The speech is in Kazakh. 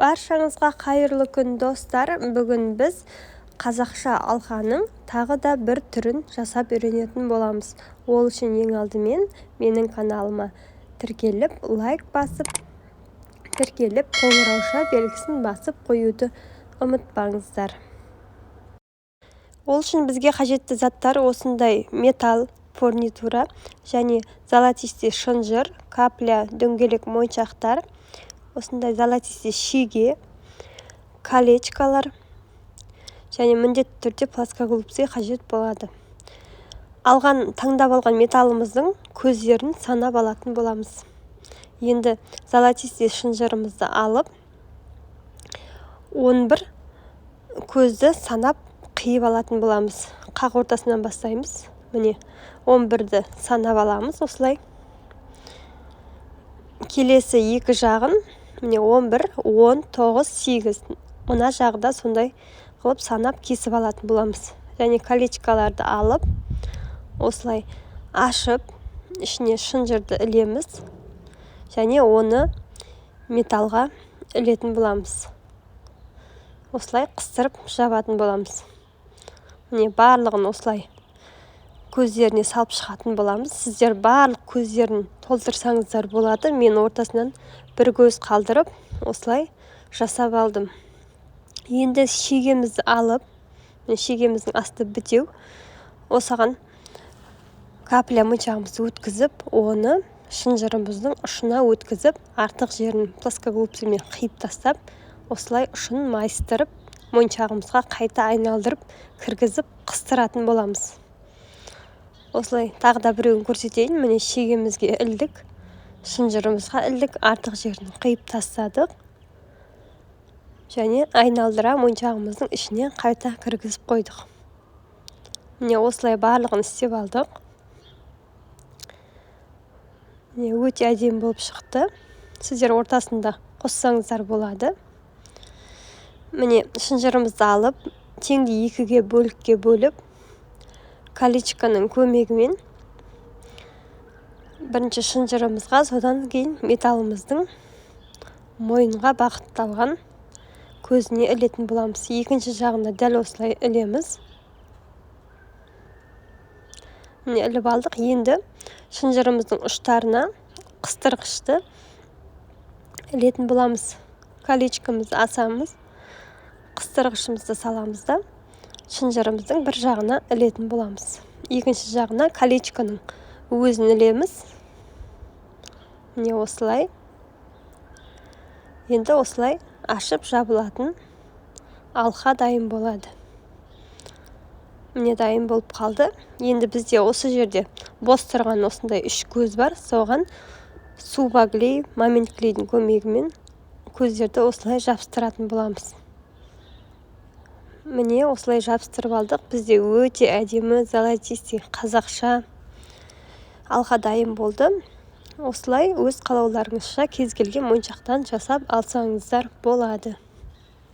Баршаңызға қайырлы күн достар. Бүгін біз қазақша алқаның тағы да бір түрін жасап үйренетін боламыз. Ол үшін ең алдымен менің каналыма тіркеліп, лайк басып, тіркеліп, қоңырауша белгісін басып қоюды ұмытпаңыздар. Ол үшін бізге қажетті заттар осындай металл фурнитура және золотистый шынжыр, капля, дөңгелек моншақтар, осындай золотистый шеге, колечкалар және міндетті түрде плоскогубцы қажет болады. Таңдап алған металлымыздың көздерін санап алатын боламыз. Енді золотистый шынжырымызды алып, 11 көзді санап қиып алатын боламыз. Қақ ортасынан бастаймыз. Міне 11-ді санап аламыз осылай. Келесі екі жағын, міне 11, 10, 9, 8. Мына жағда сондай қылып санап кесіп алатын боламыз. Және колечкаларды алып, осылай ашып, ішіне шынжырды ілеміз. Және оны металға ілетін боламыз. Осылай қыстырып жабатын боламыз. Міне барлығын осылай көздеріне салып шығатын боламыз. Сіздер барлық көздерін толтырсаңыздар болады. Мен ортасынан бір көз қалдырып, осылай жасап алдым. Енді шегемізді алып, шегеміздің асты бітеу, осыған капля моншағымызды өткізіп, оны шынжырымыздың ұшына өткізіп, артық жерін плоскогубцымен қиып тастап, осылай ұшын майыстырып, моншағымызға қайта айналдырып, кіргізіп, қыстыратын боламыз. Осылай тағы да біреуін көрсетейін. Міне шегемізге ілдік, шынжырымызға ілдік, артық жерін қиып тастадық. Және айналдыра моншағымыздың ішіне қайта кіргізіп қойдық. Міне осылай барлығын істеп алдық. Міне өте әдемі болып шықты. Сіздер ортасында қоссаңыздар болады. Міне шынжырымызды алып, теңді екіге бөлікке бөліп, колечканың көмегімен бірінші шынжырымызға, содан кейін металлымыздың мойынға бағытталған көзіне ілетін боламыз. Екінші жағында дәл осылай ілеміз. Міне іліп алдық. Енді шынжырымыздың ұштарына қыстырғышты ілетін боламыз. Колечкамызды асамыз, қыстырғышымызды саламыз да, шынжырымыздың бір жағына ілетін боламыз. Екінші жағына колечканың өзін ілеміз. Міне осылай. Енді осылай ашып жабылатын алқа дайын болады. Міне дайын болып қалды. Енді бізде осы жерде бос тұрған осындай 3 көз бар. Соған субаглей, момент клейдің көмегімен көздерді осылай жабыстыратын боламыз. Міне осылай жабыстырып алдық. Бізде өте әдемі золотистый қазақша алқа дайын болды. Осылай өз қалауларыңызша кез келген моншақтан жасап алсаңыздар болады.